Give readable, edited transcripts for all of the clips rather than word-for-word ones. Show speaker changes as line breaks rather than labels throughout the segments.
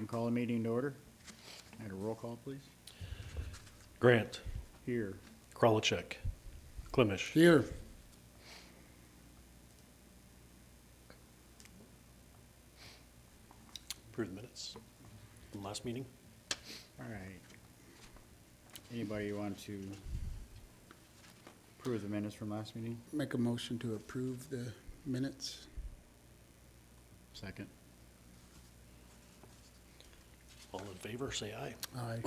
And call a meeting to order. And a roll call, please.
Grant,
Here.
Krolichek, Klimish.
Here.
Approve the minutes from last meeting.
All right. Anybody want to approve the minutes from last meeting?
Make a motion to approve the minutes.
Second.
All in favor, say aye.
Aye.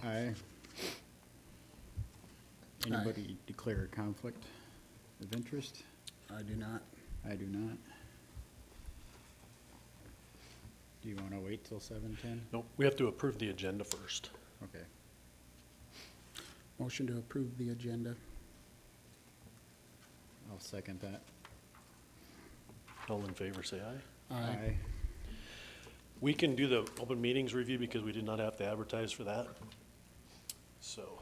Aye. Anybody declare a conflict of interest?
I do not.
I do not. Do you want to wait till 7:10?
Nope, we have to approve the agenda first.
Okay.
Motion to approve the agenda.
I'll second that.
All in favor, say aye.
Aye.
We can do the open meetings review because we did not have to advertise for that. So,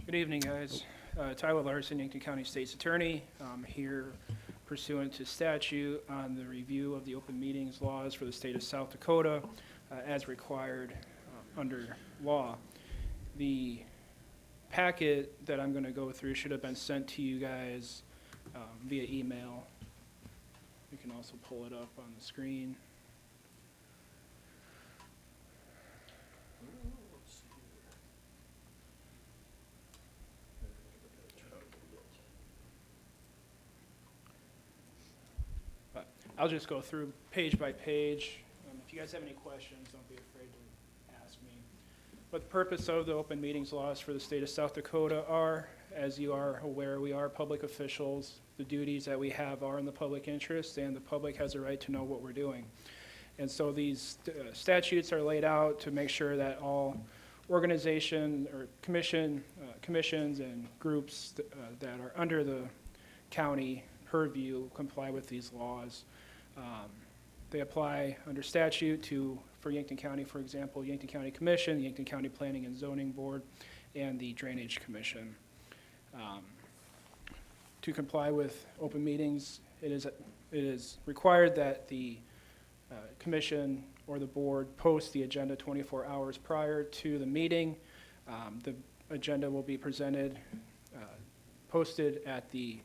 Good evening, guys. Tyler Larson, Yankton County State's Attorney. I'm here pursuant to statute on the review of the open meetings laws for the state of South Dakota as required under law. The packet that I'm going to go through should have been sent to you guys via email. You can also pull it up on the screen. But I'll just go through page by page. If you guys have any questions, don't be afraid to ask me. What the purpose of the open meetings laws for the state of South Dakota are, as you are aware, we are public officials. The duties that we have are in the public interest, and the public has a right to know what we're doing. And so these statutes are laid out to make sure that all organization or commissions and groups that are under the county purview comply with these laws. They apply under statute for Yankton County, for example, Yankton County Commission, the Yankton County Planning and Zoning Board, and the Drainage Commission. To comply with open meetings, it is required that the commission or the board post the agenda 24 hours prior to the meeting. The agenda will be presented, posted at the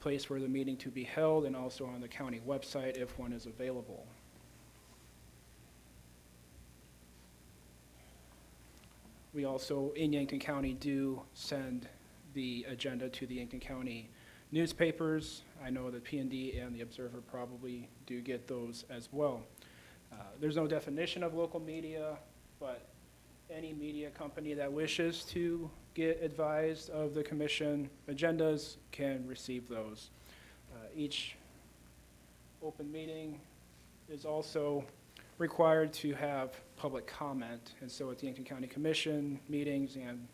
place where the meeting to be held, and also on the county website if one is available. We also, in Yankton County, do send the agenda to the Yankton County newspapers. I know that P&D and the Observer probably do get those as well. There's no definition of local media, but any media company that wishes to get advised of the commission agendas can receive those. Each open meeting is also required to have public comment, and so at the Yankton County Commission meetings and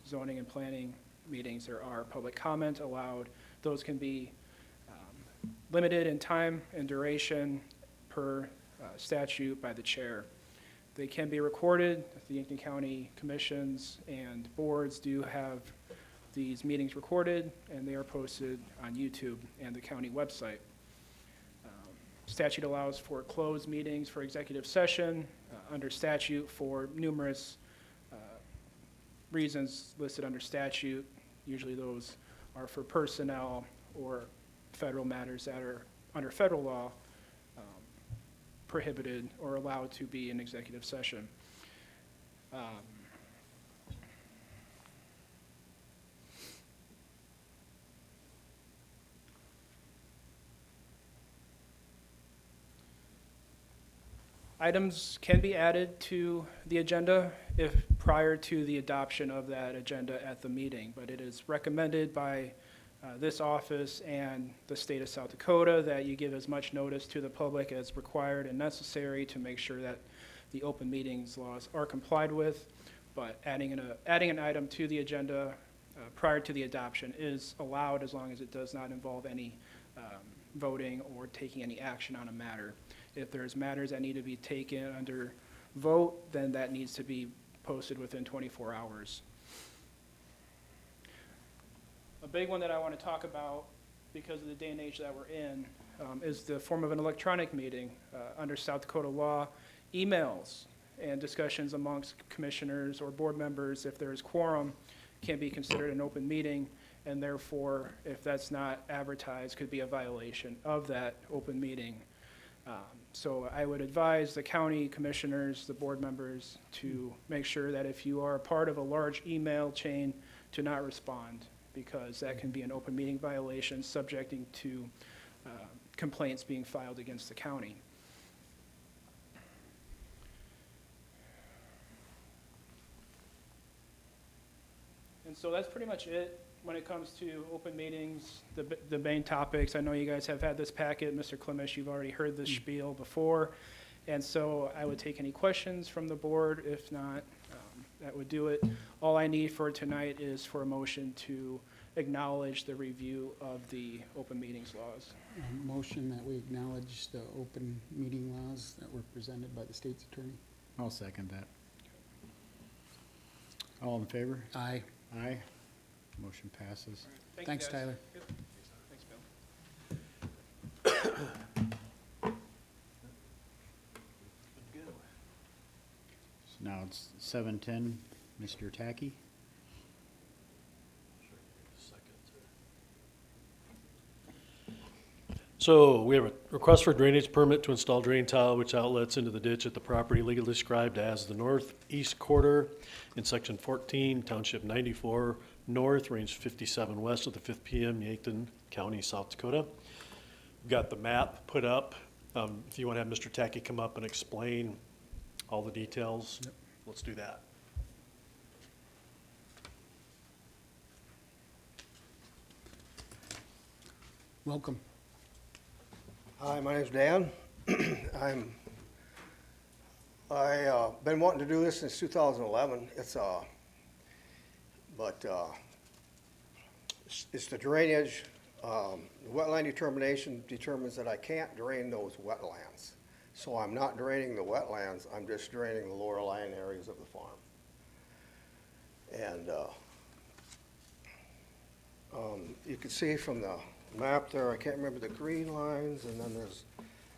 zoning and planning meetings, there are public comment allowed. Those can be limited in time and duration per statute by the chair. They can be recorded. The Yankton County commissions and boards do have these meetings recorded, and they are posted on YouTube and the county website. Statute allows for closed meetings for executive session under statute for numerous reasons listed under statute. Usually those are for personnel or federal matters that are under federal law prohibited or allowed to be in executive session. Items can be added to the agenda if prior to the adoption of that agenda at the meeting, but it is recommended by this office and the state of South Dakota that you give as much notice to the public as required and necessary to make sure that the open meetings laws are complied with. But adding an item to the agenda prior to the adoption is allowed as long as it does not involve any voting or taking any action on a matter. If there's matters that need to be taken under vote, then that needs to be posted within 24 hours. A big one that I want to talk about because of the day and age that we're in, is the form of an electronic meeting. Under South Dakota law, emails and discussions amongst commissioners or board members, if there is quorum, can be considered an open meeting, and therefore, if that's not advertised, could be a violation of that open meeting. So I would advise the county commissioners, the board members, to make sure that if you are a part of a large email chain, to not respond, because that can be an open meeting violation subjecting to complaints being filed against the county. And so that's pretty much it when it comes to open meetings, the main topics. I know you guys have had this packet. Mr. Clemish, you've already heard this spiel before. And so I would take any questions from the board. If not, that would do it. All I need for tonight is for a motion to acknowledge the review of the open meetings laws.
Motion that we acknowledge the open meeting laws that were presented by the state's attorney.
I'll second that. All in favor?
Aye.
Aye. Motion passes.
Thank you,
Thanks,
guys.
Tyler.
Yep. Thanks, Bill.
So now it's 7:10. Mr. Tacky?
So we have a request for drainage permit to install drain tile which outlets into the ditch at the property legally described as the northeast quarter in section 14, township 94 north, range 57 west of the 5th PM, Yankton County, South Dakota. We've got the map put up. If you want to have Mr. Tacky come up and explain all the details,
Yep.
let's do that.
Welcome.
Hi, my name's Dan. I been wanting to do this since 2011. It's the drainage. The wetland determination determines that I can't drain those wetlands. So I'm not draining the wetlands, I'm just draining the lower lying areas of the farm. And you can see from the map there, I can't remember the green lines, and then there's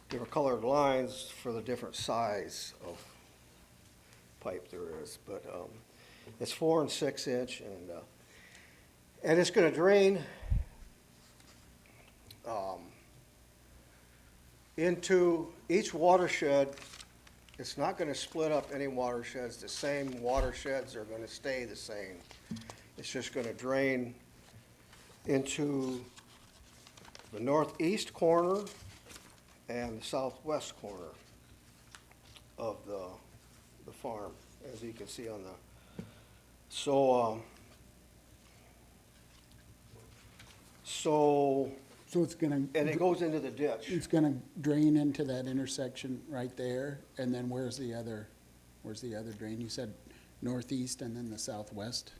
different colored lines for the different size of pipe there is. But it's 4 and 6 inch, and it's gonna drain into each watershed. It's not gonna split up any watersheds. The same watersheds are gonna stay the same. It's just gonna drain into the northeast corner and the southwest corner of the farm, as you can see on the, so
So it's gonna,
and it goes into the ditch.
it's gonna drain into that intersection right there, and then where's the other drain? You said northeast and then the southwest?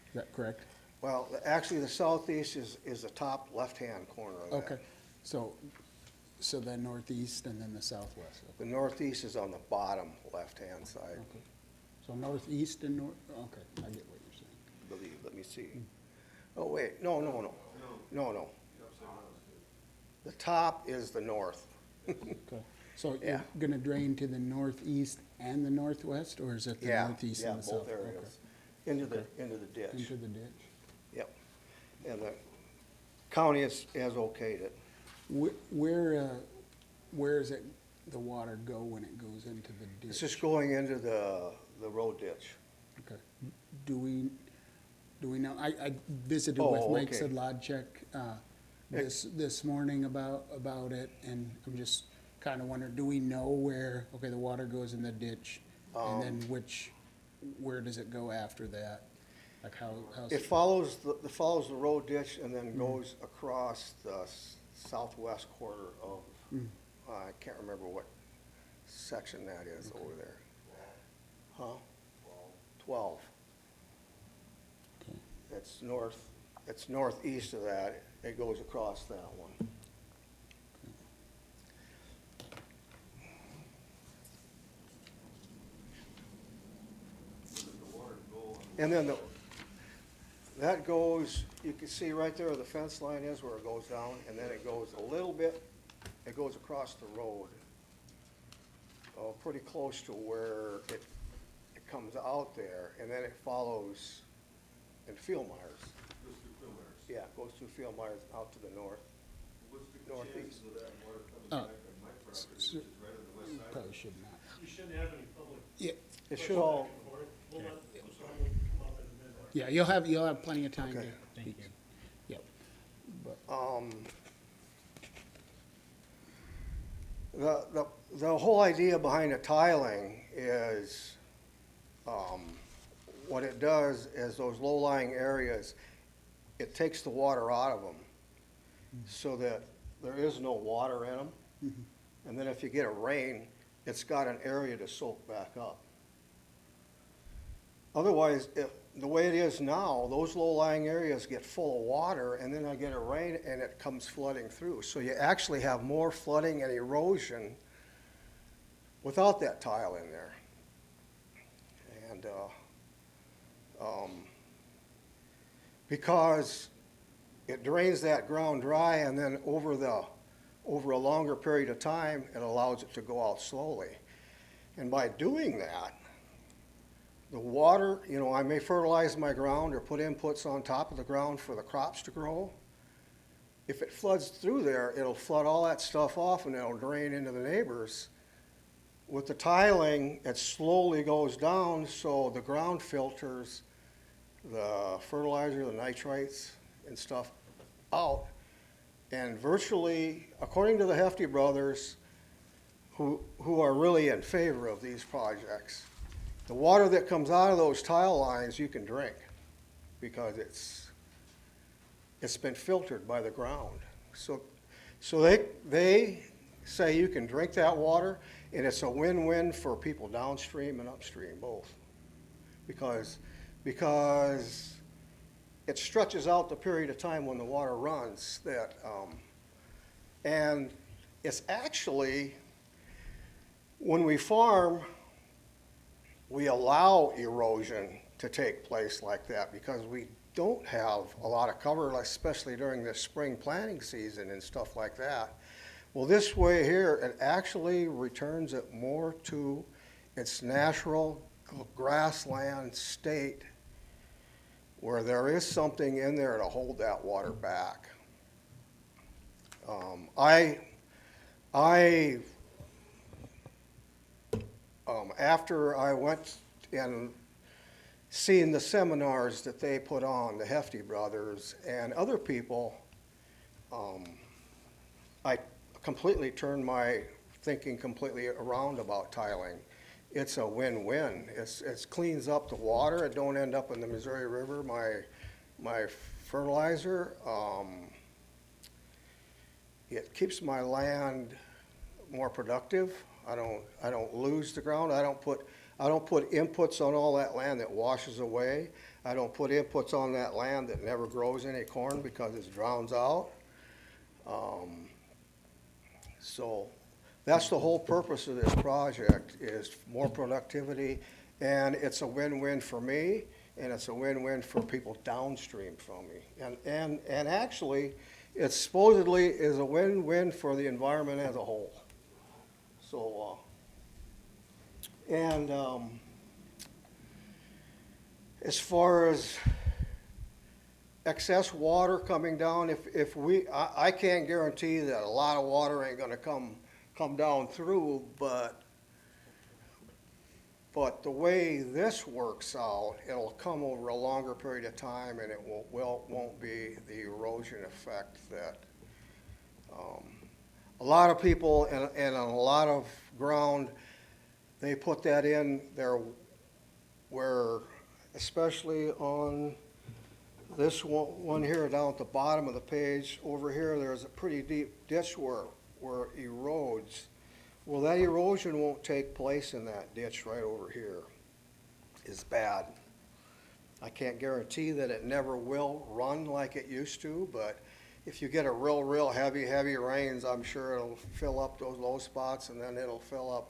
Is that correct?
Well, actually, the southeast is the top left-hand corner of that.
Okay, so then northeast and then the southwest.
The northeast is on the bottom left-hand side,
Okay. So northeast and okay, I get what you're saying.
I believe. Let me see. Oh, wait, no. The top is the north.
Okay, so you're
Yeah.
gonna drain to the northeast and the northwest, or is it the
Yeah,
northeast
yeah,
and the south?
both areas. Into the ditch.
Into the ditch.
Yep. And the county has okayed it.
Where is it, the water go when it goes into the ditch?
It's just going into the road ditch.
Okay. Do we know, I visited
Oh,
with Mike
okay.
Sedlacek, this morning about it, and I'm just kinda wondering, do we know where, okay, the water goes in the ditch, and then where does it go after that? Like how's?
It follows the road ditch and then goes across the southwest quarter of, I can't remember what section that is over there. Huh? 12.
Okay.
It's northeast of that. It goes across that one. And then that goes, you can see right there where the fence line is, where it goes down, and then it goes a little bit, it goes across the road. Pretty close to where it comes out there, and then it follows in Fieldmeyer's.
Goes through Fillmars.
Yeah, it goes through Fieldmeyer's out to the north.
What's the
Northeast.
chances of that water coming
Oh.
back on my property, which is right on the west side?
Probably should not.
You shouldn't have any public.
Yeah,
It should all,
We'll let someone come up in a minute.
yeah, you'll have plenty of time to.
Okay.
Thank you. Yep. But,
the whole idea behind the tiling is, what it does is those low-lying areas, it takes the water out of them so that there is no water in them. And then if you get a rain, it's got an area to soak back up. Otherwise, the way it is now, those low-lying areas get full of water, and then I get a rain and it comes flooding through. So you actually have more flooding and erosion without that tile in there. And because it drains that ground dry, and then over a longer period of time, it allows it to go out slowly. And by doing that, the water, I may fertilize my ground or put inputs on top of the ground for the crops to grow. If it floods through there, it'll flood all that stuff off and it'll drain into the neighbors. With the tiling, it slowly goes down, so the ground filters the fertilizer, the nitrates and stuff out. And virtually, according to the Hefty brothers, who are really in favor of these projects, the water that comes out of those tile lines you can drink because it's been filtered by the ground. So they say you can drink that water, and it's a win-win for people downstream and upstream both, because it stretches out the period of time when the water runs. And it's actually, when we farm, we allow erosion to take place like that because we don't have a lot of cover, especially during the spring planting season and stuff like that. Well, this way here, it actually returns it more to its natural grassland state where there is something in there to hold that water back. After I went and seen the seminars that they put on, the Hefty brothers and other people, I completely turned my thinking completely around about tiling. It's a win-win. It cleans up the water. It don't end up in the Missouri River, my fertilizer. It keeps my land more productive. I don't lose the ground. I don't put inputs on all that land that washes away. I don't put inputs on that land that never grows any corn because it drowns out. So that's the whole purpose of this project, is more productivity, and it's a win-win for me, and it's a win-win for people downstream from me. And actually, it supposedly is a win-win for the environment as a whole. So, as far as excess water coming down, I can't guarantee that a lot of water ain't gonna come down through, but the way this works out, it'll come over a longer period of time, and it won't be the erosion effect that a lot of people and on a lot of ground, they put that in there where, especially on this one here down at the bottom of the page, over here, there's a pretty deep ditch where it erodes. Well, that erosion won't take place in that ditch right over here. It's bad. I can't guarantee that it never will run like it used to, but if you get a real heavy rains, I'm sure it'll fill up those low spots, and then it'll fill up,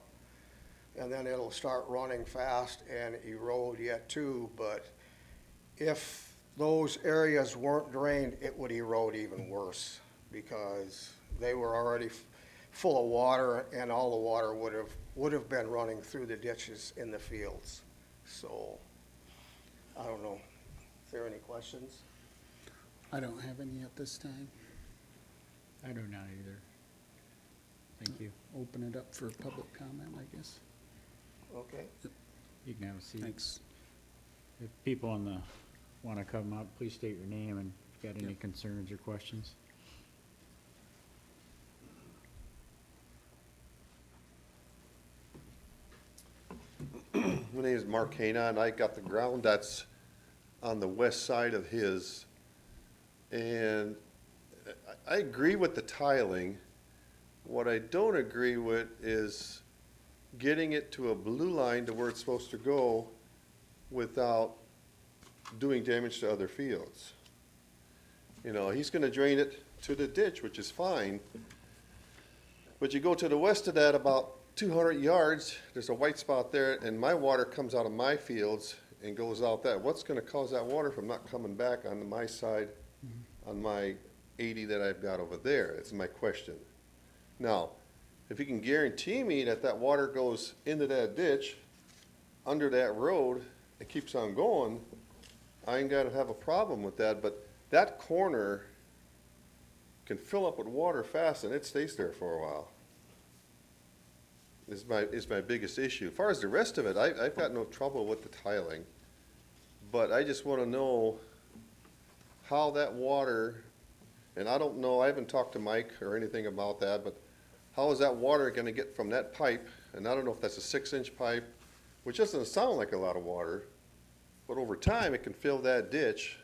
and then it'll start running fast and erode yet too. But if those areas weren't drained, it would erode even worse because they were already full of water and all the water would have been running through the ditches in the fields. So, I don't know. Is there any questions?
I don't have any at this time.
I do not either. Thank you.
Open it up for public comment, I guess.
Okay.
You can have a seat.
Thanks.
If people want to come up, please state your name and if you got any
Yep.
concerns or questions.
My name is Mark Hana, and I got the ground that's on the west side of his. And I agree with the tiling. What I don't agree with is getting it to a blue line to where it's supposed to go without doing damage to other fields. You know, he's gonna drain it to the ditch, which is fine. But you go to the west of that about 200 yards, there's a white spot there, and my water comes out of my fields and goes out that. What's gonna cause that water from not coming back onto my side, on my 80 that I've got over there? It's my question. Now, if you can guarantee me that that water goes into that ditch, under that road, it keeps on going, I ain't gotta have a problem with that, but that corner can fill up with water fast and it stays there for a while. Is my biggest issue. As far as the rest of it, I've got no trouble with the tiling. But I just wanna know how that water, and I don't know, I haven't talked to Mike or anything about that, but how is that water gonna get from that pipe, and I don't know if that's a 6-inch pipe, which doesn't sound like a lot of water, but over time, it can fill that ditch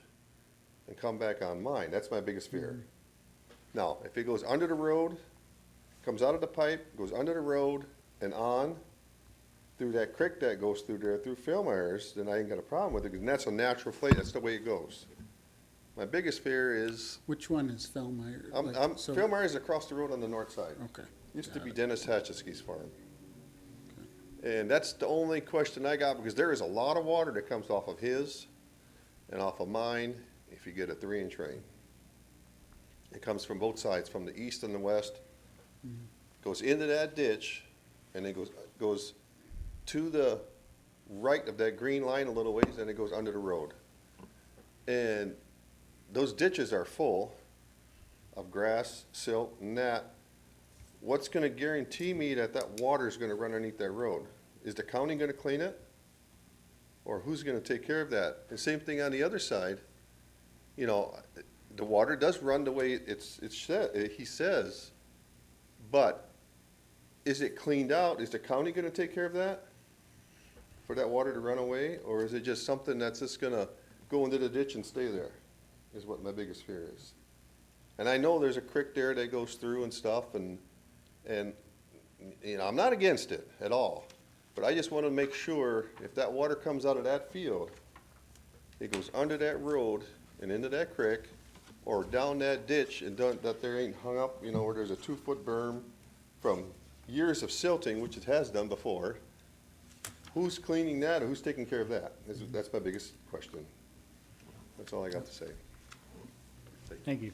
and come back on mine. That's my biggest fear. Now, if it goes under the road, comes out of the pipe, goes under the road and on through that creek that goes through there, through Philmeyer's, then I ain't got a problem with it, because that's a natural flow, that's the way it goes. My biggest fear is,
Which one is Philmeyer?
Philmeyer's across the road on the north side.
Okay.
Used to
Got
be
it.
Dennis Hatchesky's farm. And that's the only question I got, because there is a lot of water that comes off of his and off of mine if you get a 3-inch rain. It comes from both sides, from the east and the west, goes into that ditch, and then goes to the right of that green line a little ways, and it goes under the road. And those ditches are full of grass, silt, and that. What's gonna guarantee me that that water is gonna run underneath that road? Is the county gonna clean it? Or who's gonna take care of that? And same thing on the other side. You know, the water does run the way he says, but is it cleaned out? Is the county gonna take care of that? For that water to run away? Or is it just something that's just gonna go into the ditch and stay there? Is what my biggest fear is. And I know there's a creek there that goes through and stuff, and you know, I'm not against it at all, but I just want to make sure if that water comes out of that field, it goes under that road and into that creek, or down that ditch, and that there ain't hung up, you know, where there's a 2-foot berm from years of silting, which it has done before. Who's cleaning that, or who's taking care of that? That's my biggest question. That's all I got to say.
Thank you.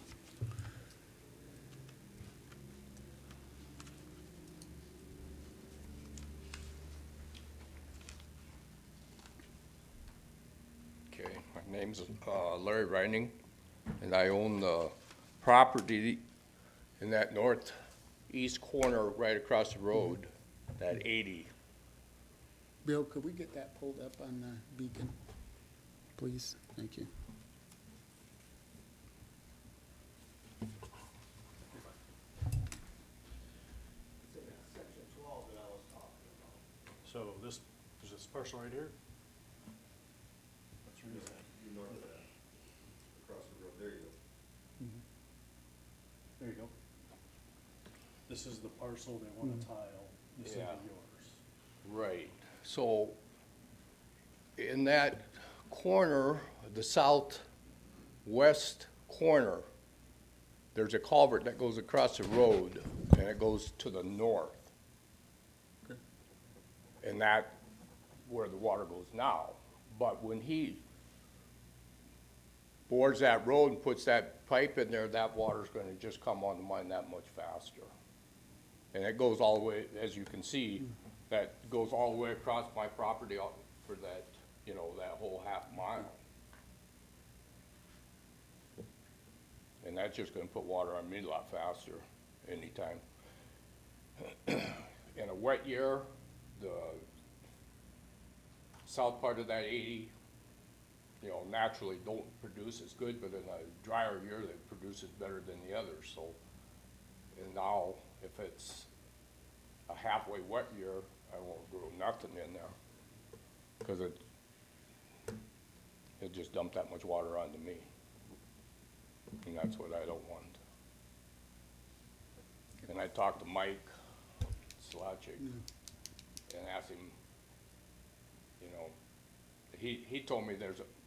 Okay, my name's Larry Reining, and I own the property in that northeast corner right across the road, that 80.
Bill, could we get that pulled up on the beacon, please? Thank you.
So this, there's this parcel right here? That's where he's at.
You north of that, across the road, there you go.
There you go. This is the parcel they want to tile, this is
Yeah.
yours.
Right. So in that corner, the southwest corner, there's a culvert that goes across the road, and it goes to the north.
Okay.
And that, where the water goes now. But when he bores that road and puts that pipe in there, that water's gonna just come on the mine that much faster. And it goes all the way, as you can see, that goes all the way across my property for that, you know, that whole half mile. And that's just gonna put water on me a lot faster anytime. In a wet year, the south part of that 80, you know, naturally don't produce as good, but in a drier year, it produces better than the others, so. And now, if it's a halfway wet year, I won't grow nothing in there, because it just dumped that much water onto me. And that's what I don't want. And I talked to Mike Slachik and asked him, you know, he told me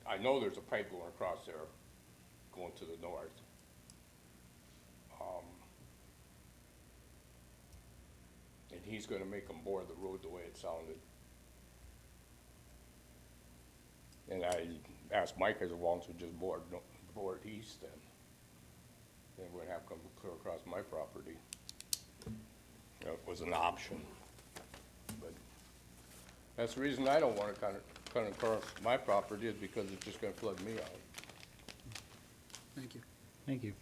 I know there's a pipe going across there, going to the north. And he's gonna make them bore the road the way it sounded. And I asked Mike, as long as we just bore it east, then we wouldn't have to come clear across my property. It was an option. But that's the reason I don't wanna cut across my property, is because it's just gonna flood me out.
Thank you.
Thank you.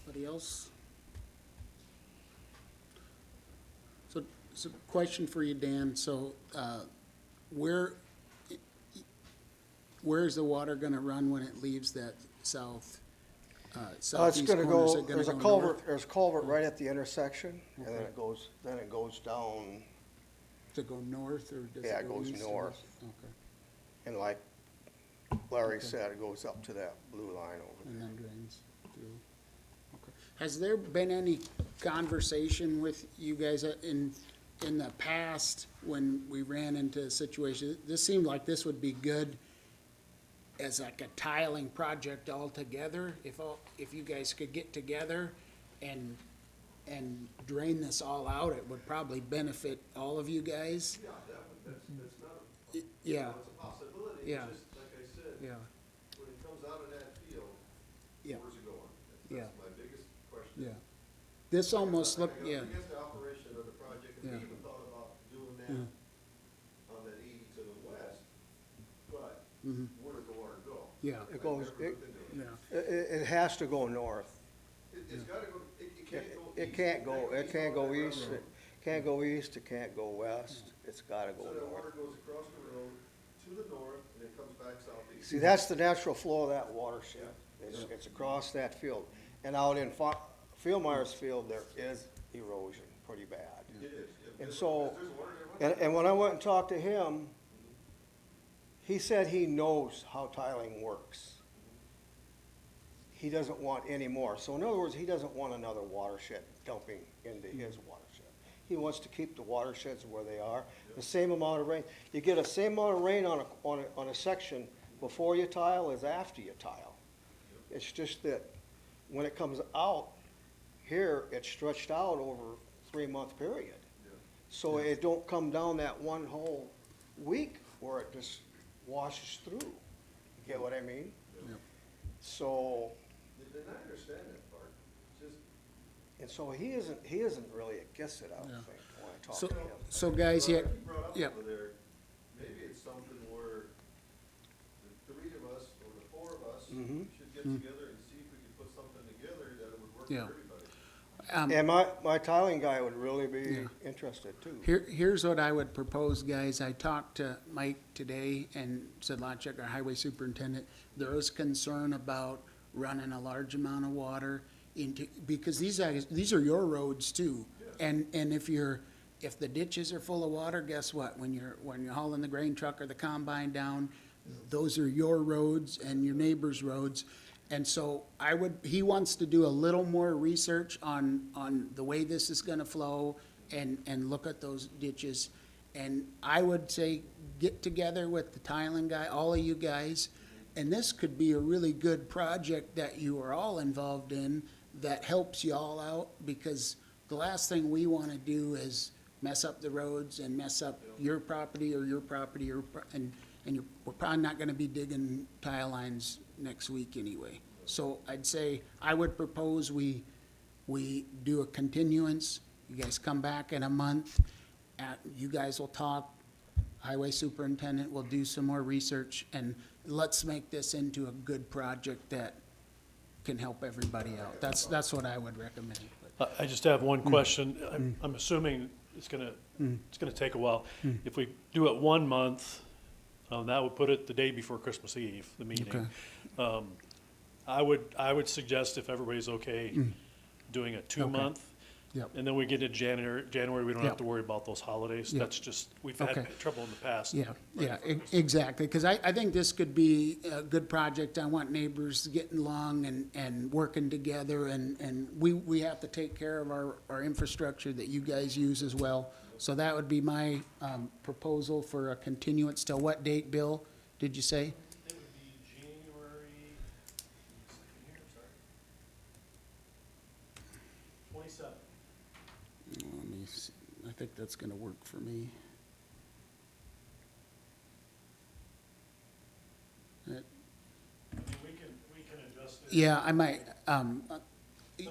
Anybody else? So question for you, Dan. So, where's the water gonna run when it leaves that
It's
southeast
gonna
corner? Is
go,
it gonna
there's a
go
culvert,
north?
there's a culvert right at the intersection, and then
Okay.
it goes down,
Does it go north, or does
Yeah,
it
it
go
goes
east or
north.
west? Okay,
and like Larry
Okay.
said, it goes up to that blue line over
and
there.
then drains through. Okay. Has there been any conversation with you guys in the past when we ran into a situation? This seemed like this would be good as like a tiling project altogether, if you guys could get together and drain this all out, it would probably benefit all of you guys.
Yeah, definitely, that's not,
Yeah,
it's a possibility,
Yeah.
it's just, like I said,
yeah,
when it comes out of that field,
Yeah.
where's it going?
Yeah.
That's my biggest question.
yeah. This almost looked,
I
yeah,
guess the operation of the project, and
Yeah.
we even thought about doing that
Yeah.
on that 80 to the west, but
mhm,
where does the water go?
yeah,
It goes,
I've never looked into it.
yeah,
it has to go north.
It's gotta go, it can't go
It
east.
can't go, it can't go
all the way
east,
around.
it can't go east, it can't go west, it's gotta go
So that
north.
water goes across the road to the north, and it comes back southeast.
See, that's the natural flow of that watershed, it's across that field. And out in Fieldmeyer's field, there is erosion, pretty bad.
It is.
And so,
If there's water there,
and when I went and talked to him, he said he knows how tiling works. He doesn't want any more. So in other words, he doesn't want another watershed dumping into his watershed. He wants to keep the watersheds where they are, the same amount of rain. You get the same amount of rain on a section before you tile as after you tile. It's just that when it comes out, here, it's stretched out over a 3-month period. So it don't come down that one whole week where it just washes through. You get what I mean?
Yep.
So,
And I understand that part, just,
and so he isn't really against it, I don't
Yeah.
think, when I talk
So-
to him.
so guys, yeah,
you brought up
yeah,
over there, maybe it's something where the 3 of us, or the 4 of us,
Mhm.
should get together and see if we could put something together that would work for
Yeah.
everybody.
And my tiling guy would really be
Yeah.
interested too.
here's what I would propose, guys. I talked to Mike today and Sedlacek, our highway superintendent. There is concern about running a large amount of water into, because these are your roads too. And if the ditches are full of water, guess what? When you're hauling the grain truck or the combine down, those are your roads and your neighbor's roads. And so he wants to do a little more research on the way this is gonna flow and look at those ditches. And I would say, get together with the tiling guy, all of you guys, and this could be a really good project that you are all involved in that helps you all out, because the last thing we wanna do is mess up the roads and mess up your property, and and we're probably not gonna be digging tile lines next week anyway. So I'd say, I would propose we do a continuance, you guys come back in a month, you guys will talk, highway superintendent will do some more research, and let's make this into a good project that can help everybody out. That's what I would recommend.
I just have one question. I'm assuming it's gonna take a while. If we do it 1 month, that would put it the day before Christmas Eve, the meeting. I would suggest, if everybody's okay, doing a 2-month.
Yep.
And then we get into January, we don't have
Yep.
to worry about those holidays.
Yep.
That's just, we've had
Okay.
trouble in the past.
Yeah, exactly, because I think this could be a good project. I want neighbors getting along and working together, and we have to take care of our infrastructure that you guys use as well. So that would be my proposal for a continuance till what date, Bill, did you say?
It would be January, sorry. 27th.
Let me see, I think that's gonna work for me.
I mean, we can adjust it.
Yeah, I might,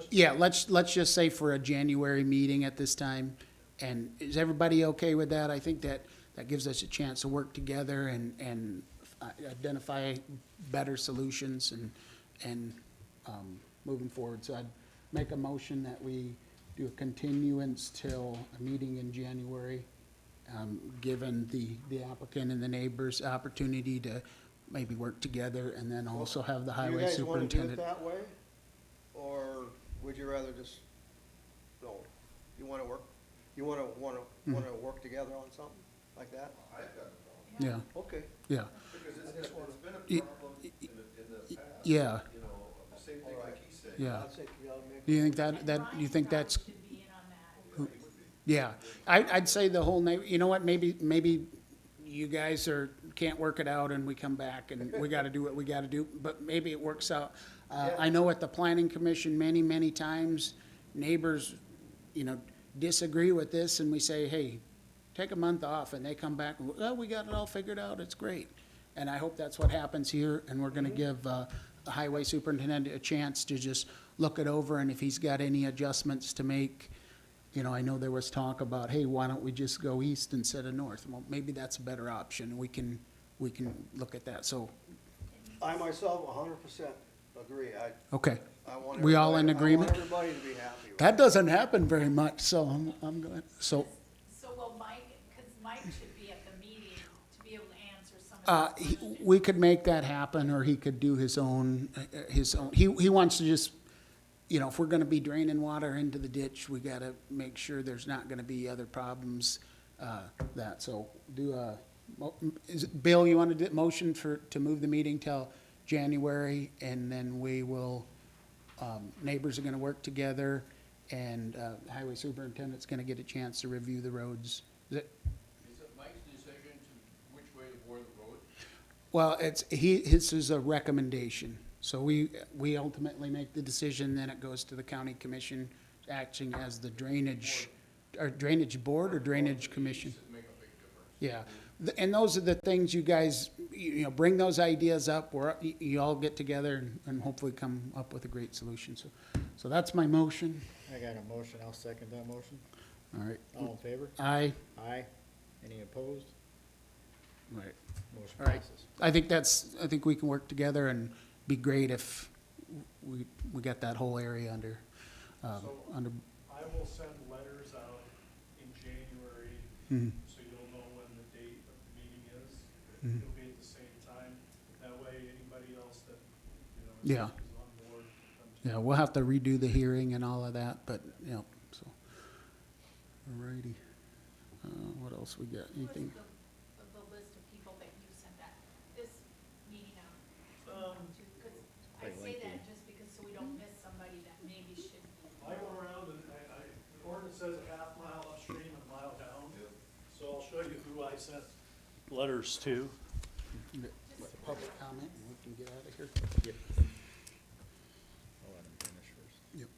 yeah, let's just say for a January meeting at this time. And is everybody okay with that? I think that gives us a chance to work together and identify better solutions and moving forward. So I'd make a motion that we do a continuance till a meeting in January, given the applicant and the neighbors opportunity to maybe work together, and then also have the highway
You guys wanna do it
superintendent.
that way? Or would you rather just, no, you wanna work, you wanna work together on something like that?
I've got no problem,
Yeah,
Okay.
yeah,
because it's been a
Y-
problem in the past.
yeah,
You know, the same thing like he said.
yeah.
I'll take, I'll make.
Do you think you think that's?
Should be in on that.
Yeah, I'd say the whole you know what, maybe you guys can't work it out and we come back and we gotta do what we gotta do, but maybe it works out. I know at the planning commission, many times, neighbors, disagree with this and we say, hey, take a month off, and they come back, well, we got it all figured out, it's great. And I hope that's what happens here, and we're gonna give, the highway superintendent a chance to just look it over, and if he's got any adjustments to make, I know there was talk about, hey, why don't we just go east instead of north? Well, maybe that's a better option. We can look at that. So,
I myself 100% agree.
okay.
I want
We all in
everybody-
agreement?
I want everybody to be happy with it.
That doesn't happen very much, so I'm good. So,
So will Mike, because Mike should be at the meeting to be able to answer some of these questions.
we could make that happen, or he could do his own, he wants to just, if we're gonna be draining water into the ditch, we gotta make sure there's not gonna be other problems, so Bill, you wanted a motion to move the meeting till January, and then we will, neighbors are gonna work together, and, highway superintendent's gonna get a chance to review the roads. Is it?
Is it Mike's decision to which way to bore the road?
Well, his is a recommendation, so we ultimately make the decision, then it goes to the county commission, acting as the drainage board or drainage commission.
Should make a big difference.
Yeah, and those are the things you guys, bring those ideas up, you all get together and hopefully come up with a great solution, so that's my motion.
I got a motion, I'll second that motion.
All right,
All in favor?
aye,
Aye. Any opposed?
right.
Motion
All right.
passes.
I think we can work together, and be great if we got that whole area under.
I will send letters out in January,
Mhm.
so you'll know when the date of the meeting is.
Mhm.
It'll be at the same time. That way, anybody else that,
Yeah.
is on board. can-
Yeah, we'll have to redo the hearing and all of that, but, so. Alrighty. What else we got? Anything?
What's the list of people that you sent that, this meeting out to? Because I
Quite
say
lengthy.
that just because, so we don't miss somebody that maybe should be.
I went around and the ordinance says a half mile upstream and a mile down. So I'll show you who I sent letters to.
Public comment, and we can get out of here.
Yep. I'll let him finish first.
Yep.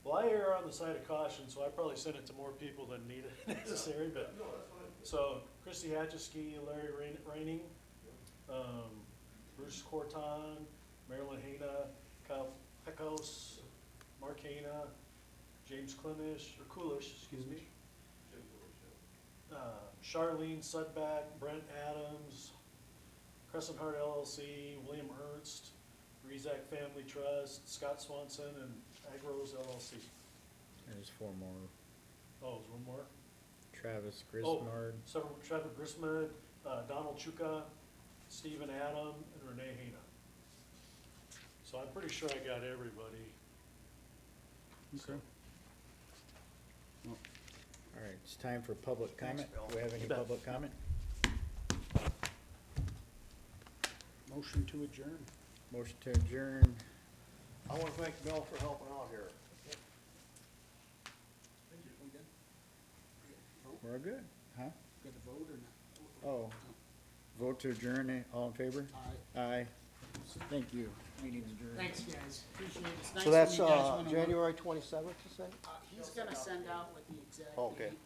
Well, I err on on the side of caution, so I probably sent it to more people than needed necessary, but. So Christy Hatchesky, Larry Raining, Bruce Corton, Marilyn Hana, Kyle Pecos, Mark Hana, James Coolish, excuse me. Charlene Sudback, Brent Adams, Crescent Heart LLC, William Ernst, Rezac Family Trust, Scott Swanson, and Agros LLC.
There's 4 more.
Oh, there's one more?
Travis
Oh,
Grismard.
Trevor Grismud, Donald Chuka, Stephen Adam, and Renee Hana. So I'm pretty sure I got everybody.
Okay. All right, it's time for public comment.
Bill.
Do we have any
You bet.
public comment?
Motion to adjourn.
Motion to adjourn.
I wanna thank Bill for helping out here.
We're good, huh?
Got to vote or not?
Oh, vote to adjourn, all in favor?
Aye.
Aye. Thank you. Meeting adjourned.
Thanks, guys. Appreciate it. It's nice
So
when
that's,
you guys wanna work.
January 27th, you say?
He's gonna send out with the exact
Okay.
date.